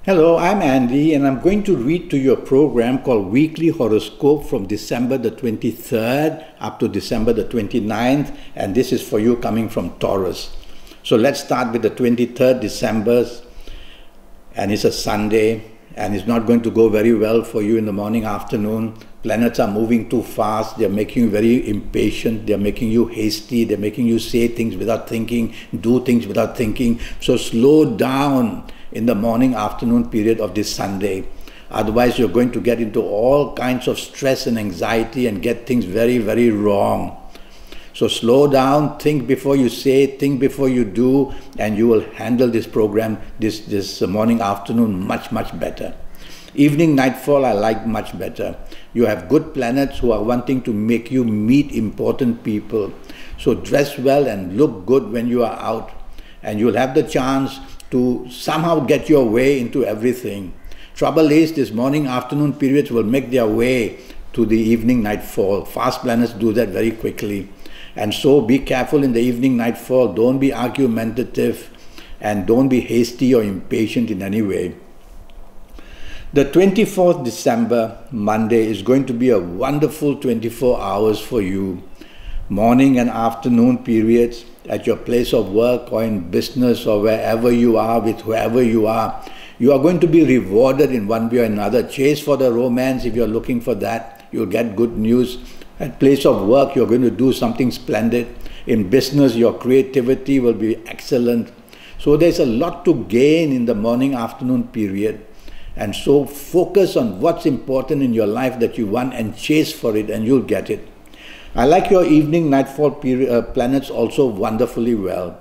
Hello, I'm Andy, and I'm going to read to you a program called Weekly Horoscope from December the 23rd up to December the 29th, and this is for you coming from Taurus. So let's start with the 23rd December, and it's a Sunday, and it's not going to go very well for you in the morning, afternoon. Planets are moving too fast, they're making you very impatient, they're making you hasty, they're making you say things without thinking, do things without thinking. So slow down in the morning afternoon period of this Sunday. Otherwise you're going to get into all kinds of stress and anxiety and get things very, very wrong. So slow down, think before you say, think before you do, and you will handle this program, this morning afternoon much better. Evening nightfall I like much better. You have good planets who are wanting to make you meet important people. So dress well and look good when you are out, and you'll have the chance to somehow get your way into everything. Trouble is, this morning afternoon periods will make their way to the evening nightfall. Fast planets do that very quickly. And so be careful in the evening nightfall. Don't be argumentative and don't be hasty or impatient in any way. The 24th December, Monday, is going to be a wonderful 24 hours for you. Morning and afternoon periods at your place of work or in business or wherever you are with whoever you are going to be rewarded in one way or another. Chase for the romance if you're looking for that. You'll get good news. At place of work, you're going to do something splendid. In business, your creativity will be excellent. So there's a lot to gain in the morning afternoon period. And so focus on what's important in your life that you want and chase for it, and you'll get it. I like your evening nightfall planets also wonderfully well.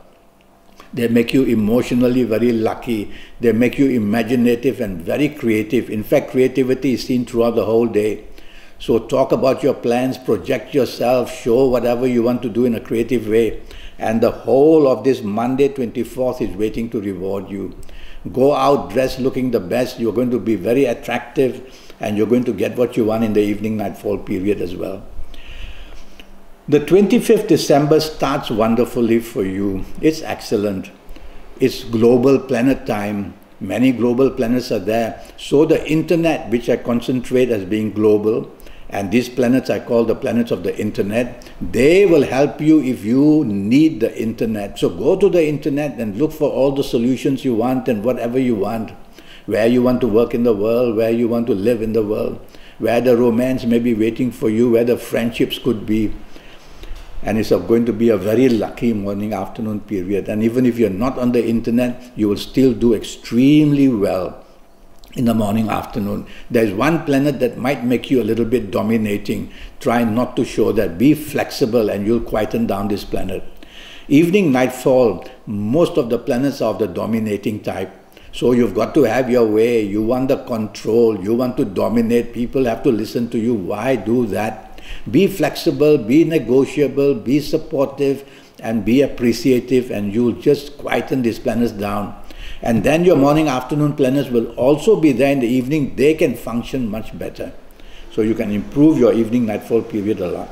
They make you emotionally very lucky. They make you imaginative and very creative. In fact, creativity is seen throughout the whole day. So talk about your plans, project yourself, show whatever you want to do in a creative way. And the whole of this Monday 24th is waiting to reward you. Go out dressed looking the best. You're going to be very attractive, and you're going to get what you want in the evening nightfall period as well. The 25th December starts wonderfully for you. It's excellent. It's global planet time. Many global planets are there. So the internet, which I concentrate as being global, and these planets I call the planets of the internet, they will help you if you need the internet. So go to the internet and look for all the solutions you want and whatever you want. Where you want to work in the world, where you want to live in the world, where the romance may be waiting for you, where the friendships could be. And it's going to be a very lucky morning afternoon period. And even if you're not on the internet, you will still do extremely well in the morning afternoon. There's one planet that might make you a little bit dominating. Try not to show that. Be flexible and you'll quieten down this planet. Evening nightfall, most of the planets are of the dominating type. So you've got to have your way. You want the control. You want to dominate. People have to listen to you. Why do that? Be flexible, be negotiable, be supportive, and be appreciative, and you'll just quieten these planets down. And then your morning afternoon planets will also be there in the evening. They can function much better. So you can improve your evening nightfall period a lot.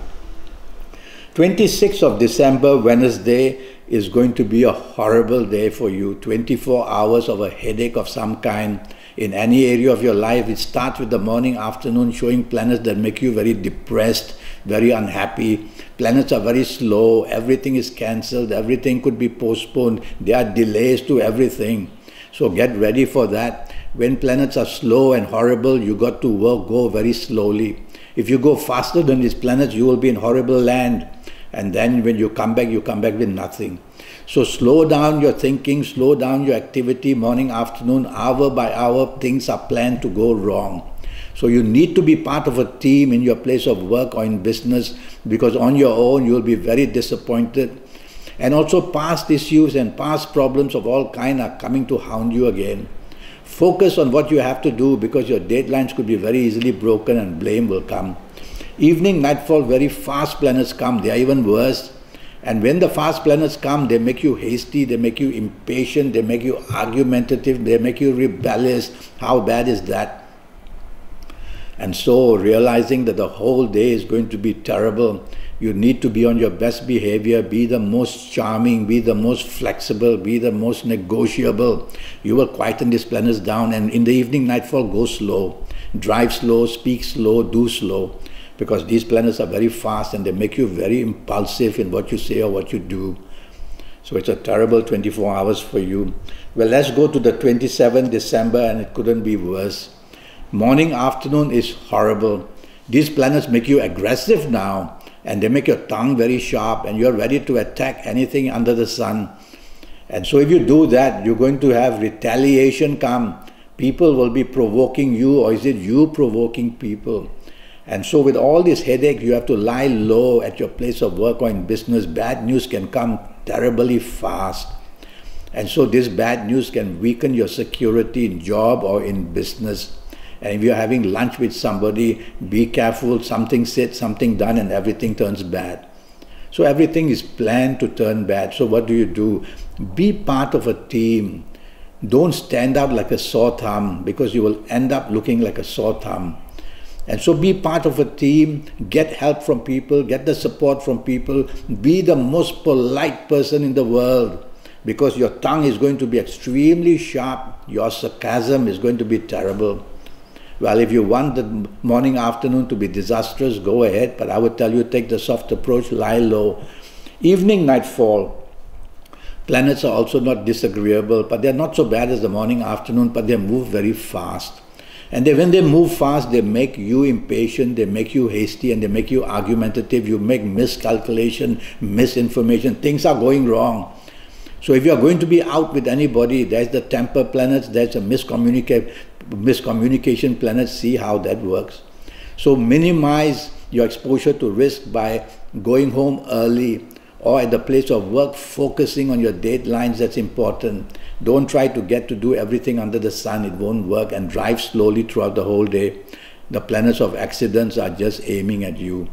26th of December, Wednesday, is going to be a horrible day for you. 24 hours of a headache of some kind. In any area of your life, it starts with the morning, afternoon, showing planets that make you very depressed, very unhappy. Planets are very slow, everything is cancelled, everything could be postponed. There are delays to everything. So get ready for that. When planets are slow and horrible, you got to go very slowly. If you go faster than these planets, you will be in horrible land. And then when you come back with nothing. So slow down your thinking, slow down your activity, morning, afternoon, hour by hour, things are planned to go wrong. So you need to be part of a team in your place of work or in business, because on your own you'll be very disappointed. And also past issues and past problems of all kind are coming to hound you again. Focus on what you have to do, because your deadlines could be very easily broken and blame will come. Evening, nightfall, very fast planets come. They are even worse. And when the fast planets come, they make you hasty, they make you impatient, they make you argumentative, they make you rebellious. How bad is that? And so realizing that the whole day is going to be terrible, you need to be on your best behavior, be the most charming, be the most flexible, be the most negotiable. You will quieten these planets down, and in the evening nightfall, go slow. Drive slow, speak slow, do slow. Because these planets are very fast and they make you very impulsive in what you say or what you do. So it's a terrible 24 hours for you. Well, let's go to the 27th December, and it couldn't be worse. Morning, afternoon is horrible. These planets make you aggressive now, and they make your tongue very sharp, and you're ready to attack anything under the sun. And so if you do that, you're going to have retaliation come. People will be provoking you, or is it you provoking people? And so with all this headache, you have to lie low at your place of work or in business. Bad news can come terribly fast. And so this bad news can weaken your security in job or in business. And if you're having lunch with somebody, be careful, something said, something done, and everything turns bad. So everything is planned to turn bad. So what do? Be part of a team. Don't stand out like a sore thumb, because you will end up looking like a sore thumb. And so be part of a team, get help from people, get the support from people, be the most polite person in the world, because your tongue is going to be extremely sharp, your sarcasm is going to be terrible. Well, if you want the morning, afternoon to be disastrous, go ahead, but I would tell you, take the soft approach, lie low. Evening, nightfall, planets are also not disagreeable, but they're not so bad as the morning, afternoon, but they move very fast. And when they move fast, they make you impatient, they make you hasty, and they make you argumentative. You make miscalculation, misinformation. Things are going wrong. So if you are going to be out with anybody, there's the temper planets, there's a miscommunication planet. See how that works. So minimize your exposure to risk by going home early, or at the place of work, focusing on your deadlines. That's important. Don't try to get to do everything under the sun. It won't work. And drive slowly throughout the whole day. The planets of accidents are just aiming at you.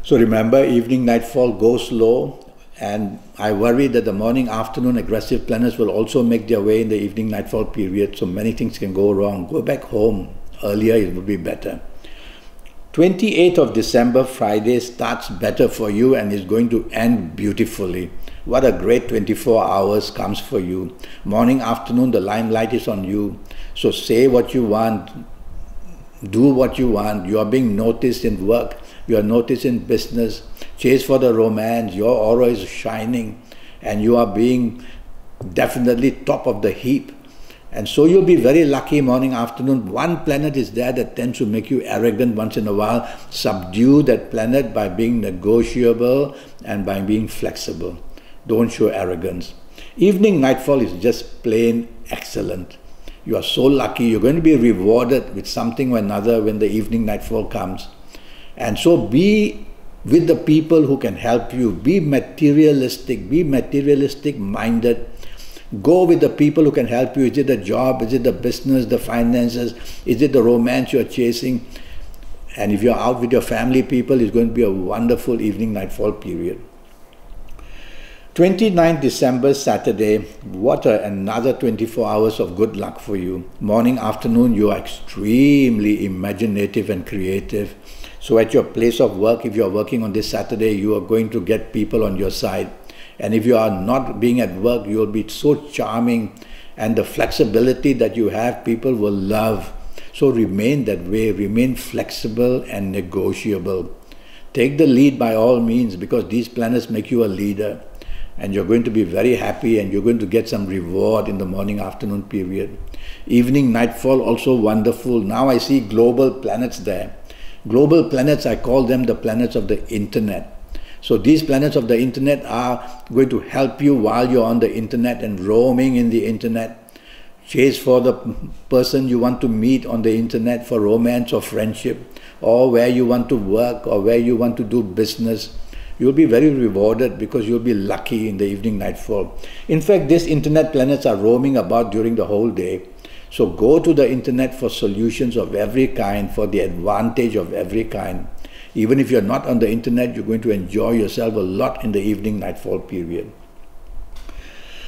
So remember, evening, nightfall, go slow. And I worry that the morning, afternoon aggressive planets will also make their way in the evening, nightfall period. So many things can go wrong. Go back home earlier, it would be better. 28th of December, Friday, starts better for you and is going to end beautifully. What a great 24 hours comes for you. Morning, afternoon, the limelight is on you. So say what you want, do what you want. You are being noticed in work, you are noticed in business. Chase for the romance, your aura is shining, and you are being definitely top of the heap. And so you'll be very lucky morning, afternoon. One planet is there that tends to make you arrogant once in a while. Subdue that planet by being negotiable and by being flexible. Don't show arrogance. Evening, nightfall is just plain excellent. You are so lucky. You're going to be rewarded with something or another when the evening, nightfall comes. And so be with the people who can help you. Be materialistic minded. Go with the people who can help you. Is it the job? Is it the business, the finances? Is it the romance you're chasing? And if you're out with your family people, it's going to be a wonderful evening, nightfall period. 29th December, Saturday, what another 24 hours of good luck for you. Morning, afternoon, you are extremely imaginative and creative. So at your place of work, if you're working on this Saturday, you are going to get people on your side. And if you are not being at work, you will be so charming, and the flexibility that you have, people will love. So remain that way, remain flexible and negotiable. Take the lead by all means, because these planets make you a leader. And you're going to be very happy, and you're going to get some reward in the morning, afternoon period. Evening, nightfall, also wonderful. Now I see global planets there. Global planets, I call them the planets of the internet. So these planets of the internet are going to help you while you're on the internet and roaming in the internet. Chase for the person you want to meet on the internet for romance or friendship, or where you want to work, or where you want to do business. You'll be very rewarded because you'll be lucky in the evening, nightfall. In fact, these internet planets are roaming about during the whole day. So go to the internet for solutions of every kind, for the advantage of every kind. Even if you're not on the internet, you're going to enjoy yourself a lot in the evening, nightfall period.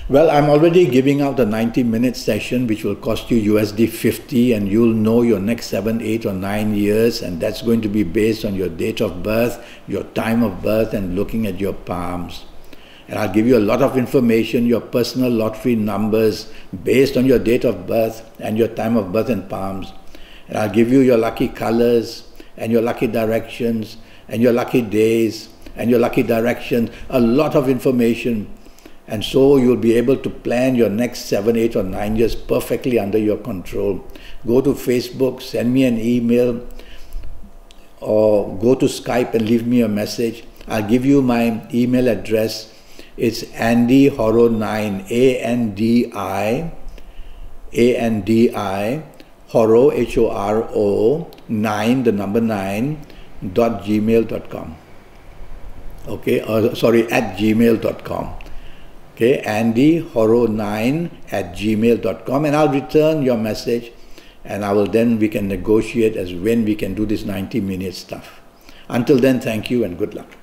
Well, I'm already giving out a 90-minute session which will cost you USD 50, and you'll know your next 7, 8 or 9 years, and that's going to be based on your date of birth, your time of birth, and looking at your palms. And I'll give you a lot of information, your personal lottery numbers based on your date of birth and your time of birth and palms. And I'll give you your lucky colors and your lucky directions and your lucky days and your lucky directions, a lot of information. And so you'll be able to plan your next 7, 8 or 9 years perfectly under your control. Go to Facebook, send me an email, or go to Skype and leave me a message. I'll give you my email address. It's Andi Horo9, A-N-D-I, Horo, H-O-R-O, 9, the number 9, .gmail.com. Okay, sorry, at gmail.com. Okay, AndyHoro9 at gmail.com, and I'll return your message, and we can negotiate as when we can do this 90-minute stuff. Until then, thank you and good luck.